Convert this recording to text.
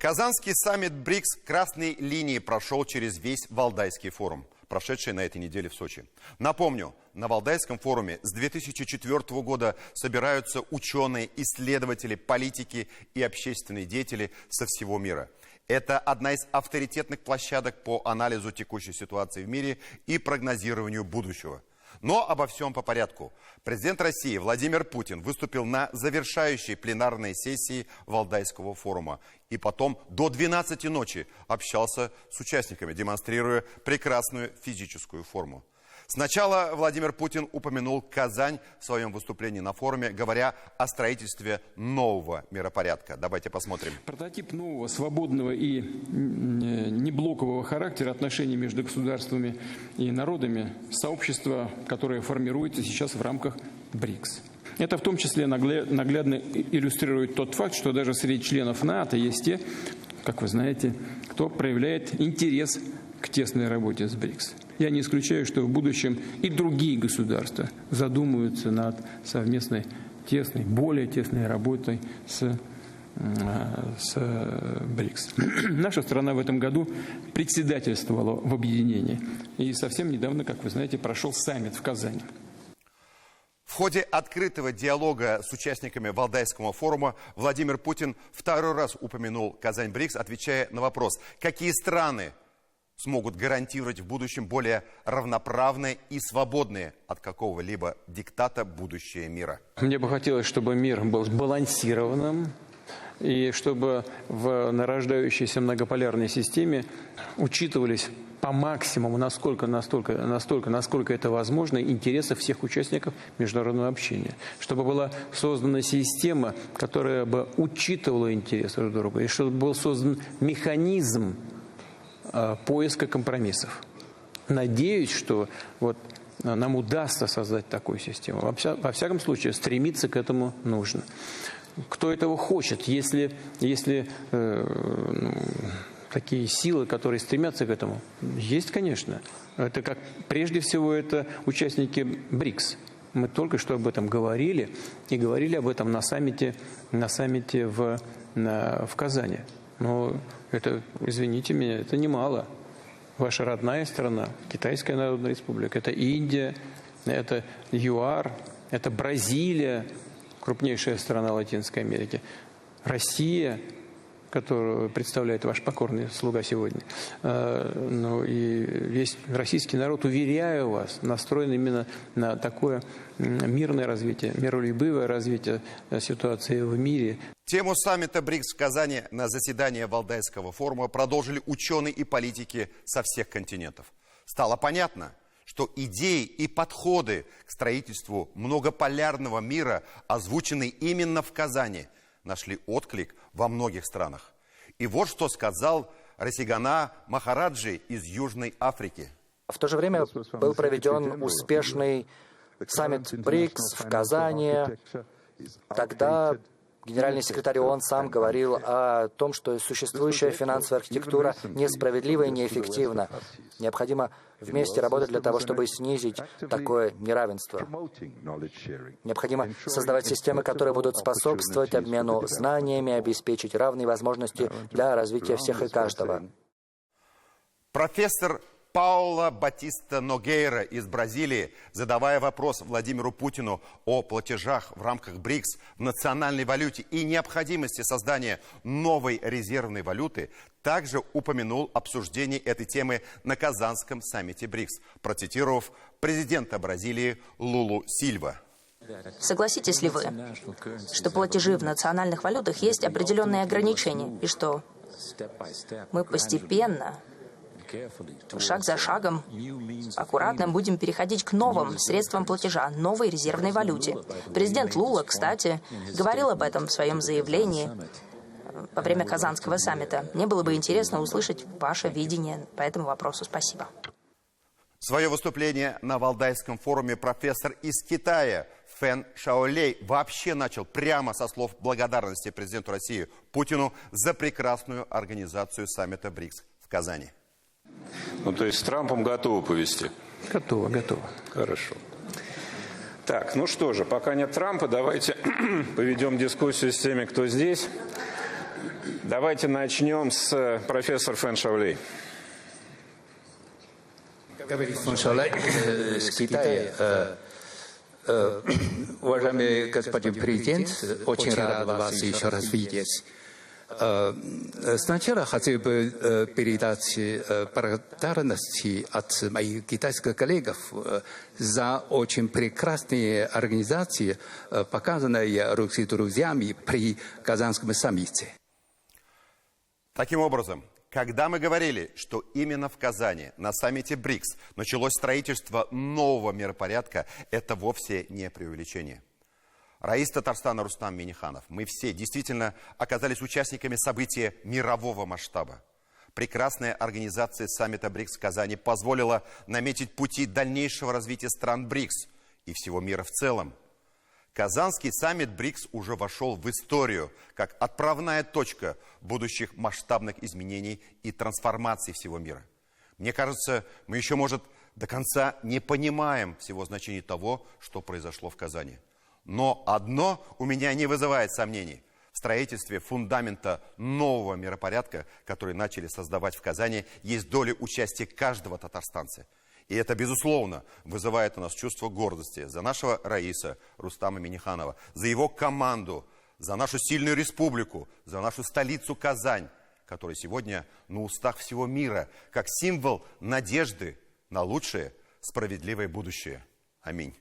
Казанский саммит БРИКС красной линией прошел через весь Валдайский форум, прошедший на этой неделе в Сочи. Напомню, на Валдайском форуме с 2004 года собираются ученые, исследователи, политики и общественные деятели со всего мира. Это одна из авторитетных площадок по анализу текущей ситуации в мире и прогнозированию будущего. Но обо всем по порядку. Президент России Владимир Путин выступил на завершающей пленарной сессии Валдайского форума. И потом до 12 ночи общался с участниками, демонстрируя прекрасную физическую форму. Сначала Владимир Путин упомянул Казань в своем выступлении на форуме, говоря о строительстве нового миропорядка. Давайте посмотрим. Прототип нового, свободного и неблокового характера отношений между государствами и народами сообщества, которое формируется сейчас в рамках БРИКС. Это в том числе наглядно иллюстрирует тот факт, что даже среди членов НАТО есть те, как вы знаете, кто проявляет интерес к тесной работе с БРИКС. Я не исключаю, что в будущем и другие государства задумаются над совместной тесной, более тесной работой с БРИКС. Наша страна в этом году председательствовала в объединении. И совсем недавно, как вы знаете, прошел саммит в Казани. В ходе открытого диалога с участниками Валдайского форума Владимир Путин второй раз упомянул Казань-БРИКС, отвечая на вопрос, какие страны смогут гарантировать в будущем более равноправное и свободное от какого-либо диктата будущее мира. Мне бы хотелось, чтобы мир был сбалансированным, и чтобы в нарождающейся многополярной системе учитывались по максимуму, насколько это возможно, интересы всех участников международного общения. Чтобы была создана система, которая бы учитывала интересы друг друга, и чтобы был создан механизм поиска компромиссов. Надеюсь, что нам удастся создать такую систему. Во всяком случае, стремиться к этому нужно. Кто этого хочет, если такие силы, которые стремятся к этому, есть, конечно. Это прежде всего, это участники БРИКС. Мы только что об этом говорили, и говорили об этом на саммите в Казани. Но это, извините меня, это немало. Ваша родная страна, Китайская Народная Республика, это Индия, это ЮАР, это Бразилия, крупнейшая страна Латинской Америки, Россия, которую представляет ваш покорный слуга сегодня. И весь российский народ, уверяю вас, настроен именно на такое мирное развитие, миролюбивое развитие ситуации в мире. Тему саммита БРИКС в Казани на заседании Валдайского форума продолжили ученые и политики со всех континентов. Стало понятно, что идеи и подходы к строительству многополярного мира, озвученные именно в Казани, нашли отклик во многих странах. И вот что сказал Расигана Махараджи из Южной Африки. В то же время был проведен успешный саммит БРИКС в Казани. Тогда генеральный секретарь ООН сам говорил о том, что существующая финансовая архитектура несправедлива и неэффективна. Необходимо вместе работать для того, чтобы снизить такое неравенство. Необходимо создавать системы, которые будут способствовать обмену знаниями, обеспечить равные возможности для развития всех и каждого. Профессор Паула Батиста Ногейра из Бразилии, задавая вопрос Владимиру Путину о платежах в рамках БРИКС в национальной валюте и необходимости создания новой резервной валюты, также упомянул обсуждение этой темы на Казанском саммите БРИКС, процитировав президента Бразилии Лулу Сильва. Согласитесь ли вы, что платежи в национальных валютах есть определенные ограничения, и что мы постепенно, шаг за шагом, аккуратно будем переходить к новым средствам платежа, новой резервной валюте. Президент Лула, кстати, говорил об этом в своем заявлении во время Казанского саммита. Мне было бы интересно услышать ваше видение по этому вопросу. Спасибо. Свое выступление на Валдайском форуме профессор из Китая Фэн Шаолей вообще начал прямо со слов благодарности президенту России Путину за прекрасную организацию саммита БРИКС в Казани. То есть с Трампом готовы повести? Готово. Хорошо. Так, ну что же, пока нет Трампа, давайте поведем дискуссию с теми, кто здесь. Давайте начнем с профессора Фэн Шаолей. Фэн Шаолей с Китая. Уважаемый господин президент, очень рад вас еще раз видеть. Сначала хотел бы передать благодарности от моих китайских коллег за очень прекрасные организации, показанные русскими друзьями при Казанском саммите. Таким образом, когда мы говорили, что именно в Казани на саммите БРИКС началось строительство нового миропорядка, это вовсе не преувеличение. Раис Татарстана Рустам Минниханов, мы все действительно оказались участниками события мирового масштаба. Прекрасная организация саммита БРИКС в Казани позволила наметить пути дальнейшего развития стран БРИКС и всего мира в целом. Казанский саммит БРИКС уже вошел в историю как отправная точка будущих масштабных изменений и трансформаций всего мира. Мне кажется, мы еще, может, до конца не понимаем всего значения того, что произошло в Казани. Но одно у меня не вызывает сомнений. В строительстве фундамента нового миропорядка, который начали создавать в Казани, есть доля участия каждого татарстанца. И это, безусловно, вызывает у нас чувство гордости за нашего Раиса Рустама Минниханова, за его команду, за нашу сильную республику, за нашу столицу Казань, которая сегодня на устах всего мира, как символ надежды на лучшее, справедливое будущее. Аминь.